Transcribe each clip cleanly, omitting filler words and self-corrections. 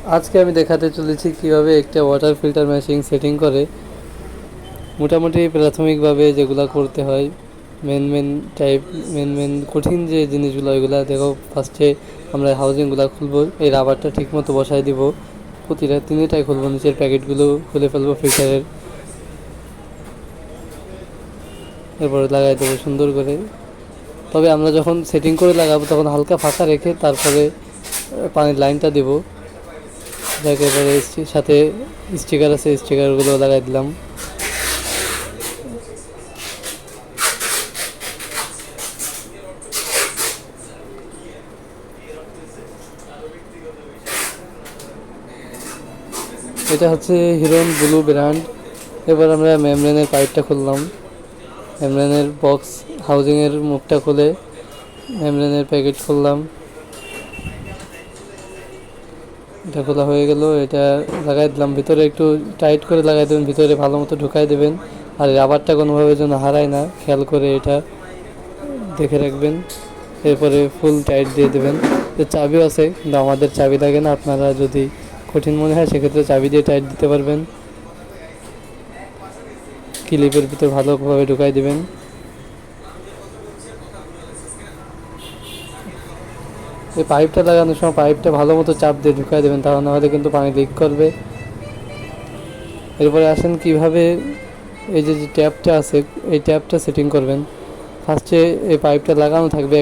আজকে আমি দেখাতে চলেছি কিভাবে একটা ওয়াটার ফিল্টার মেশিন সেটিং করে। মোটামুটি প্রাথমিকভাবে যেগুলো করতে হয়, main main type main main কঠিন যে জিনিসগুলো ওইগুলো দেখো। ফার্স্টে আমরা হাউজিংগুলো খুলবো, এই রাবারটা ঠিক মতো বসাই দিব, প্রতিটা তিনটাই খুলবো, নিচের প্যাকেটগুলো খুলে ফেলবো ফিল্টারের, এরপরে লাগাই দেবো সুন্দর করে। তবে আমরা যখন সেটিং করে লাগাবো তখন হালকা ফাঁকা রেখে তারপরে পানির লাইনটা দেবো। যাকে এবারে সাথে স্টিকার আছে, স্টিকারগুলো লাগাই দিলাম। এটা হচ্ছে হিরোন ব্লু ব্র্যান্ড। এবার আমরা মেমব্রেনের পাইপটা খুললাম, মেমব্রেনের বক্স হাউজিংয়ের মুখটা খুলে মেমব্রেনের প্যাকেট খুললাম। এটা খোলা হয়ে গেল, এটা লাগাই দিলাম। ভিতরে একটু টাইট করে লাগাই দেবেন, ভিতরে ভালো মতো ঢুকাই দেবেন। আর রাবারটা কোনোভাবে যেন হারায় না, খেয়াল করে এটা দেখে রাখবেন। এরপরে ফুল টাইট দিয়ে দেবেন। তো চাবিও আছে, কিন্তু আমাদের চাবি লাগে না। আপনারা যদি কঠিন মনে হয় সেক্ষেত্রে চাবি দিয়ে টাইট দিতে পারবেন। ক্লিপের ভিতরে ভালোভাবে ঢুকাই দেবেন। এই পাইপটা লাগানোর সময় পাইপটা ভালো মতো চাপ দিয়ে ঢুকাই দেবেন, তা না হলে কিন্তু পানি লিক করবে। এরপরে আসেন কিভাবে এই যে ট্যাপটা আছে এই ট্যাপটা সেটিং করবেন। ফার্স্টে এই পাইপটা লাগানো থাকবে,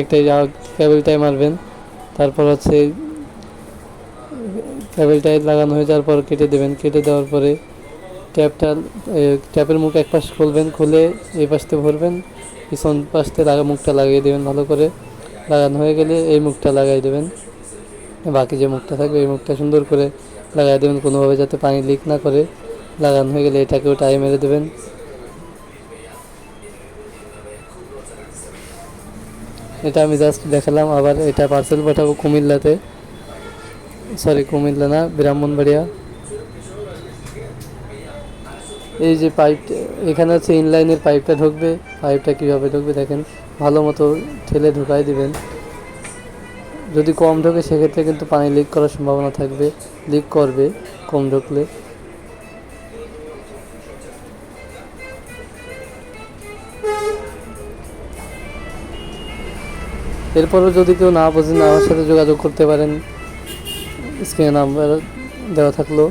একটা কেবলটাই মারবেন। তারপর হচ্ছে কেবলটাই লাগানো হয়ে যাওয়ার পর কেটে দেবেন। কেটে দেওয়ার পরে ট্যাপটা ট্যাপের মুখ এক পাশ খুলবেন, খুলে এই পাশতে ভরবেন, পিছন পাশতে মুখটা লাগিয়ে দেবেন। ভালো করে লাগানো হয়ে গেলে এই মুখটা লাগাই দেবেন। বাকি যে মুখটা থাকবে এই মুখটা সুন্দর করে লাগাই দেবেন, কোনোভাবে যাতে পানি লিক না করে। লাগানো হয়ে গেলে এটাকেও টাই মেরে দেবেন। এটা আমি জাস্ট দেখালাম। আবার এটা পার্সেল পাঠাবো কুমিল্লাতে, সরি কুমিল্লা না, ব্রাহ্মণবাড়িয়া। এই যে পাইপ এখানে হচ্ছে ইনলাইনের পাইপটা ঢুকবে। পাইপটা কীভাবে ঢুকবে দেখেন, ভালো মতো ঠেলে ঢুকাই দিবেন। যদি কম ঢোকে সেক্ষেত্রে কিন্তু পানি লিক করার সম্ভাবনা থাকবে, লিক করবে কম ঢুকলে। এরপরও যদি কেউ না বোঝেন আমার সাথে যোগাযোগ করতে পারেন, স্ক্রিনে নাম্বার দেওয়া থাকলো।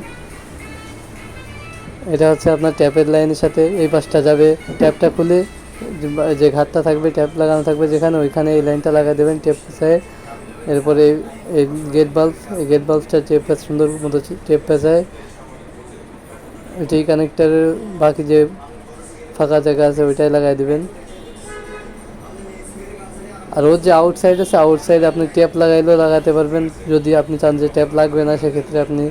এটা হচ্ছে আপনার ট্যাপের লাইনের সাথে এই পাশটা যাবে। ট্যাপটা খুলে যে ঘাটটা থাকবে, ট্যাপ লাগানো থাকবে যেখানে, ওইখানে এই লাইনটা লাগিয়ে দেবেন টেপ পেঁচায়। এরপরে এই গেট বাল্বটা টেপ সুন্দর মতো টেপ পেঁচায় ওইটাই কানেক্টারের বাকি যে ফাঁকা জায়গা আছে ওইটাই লাগাই দেবেন। আর ওর যে আউটসাইড আছে আউটসাইডে আপনি ট্যাপ লাগাইলেও লাগাতে পারবেন। যদি আপনি চান যে ট্যাপ লাগবে না সেক্ষেত্রে আপনি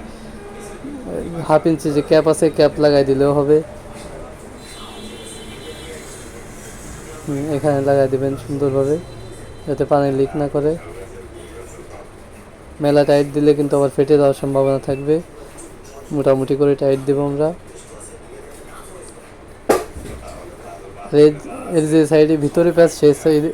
হাফ ইঞ্চি যে ক্যাপ আছে ক্যাপ লাগাই দিলেও হবে। এখানে লাগাই দেবেন সুন্দরভাবে যাতে পানি লিক না করে। মেলা টাইট দিলে কিন্তু আবার ফেটে যাওয়ার সম্ভাবনা থাকবে, মোটামুটি করে টাইট দেবো আমরা। এর যে সাইডে ভিতরে প্যাচ সেই সাইডে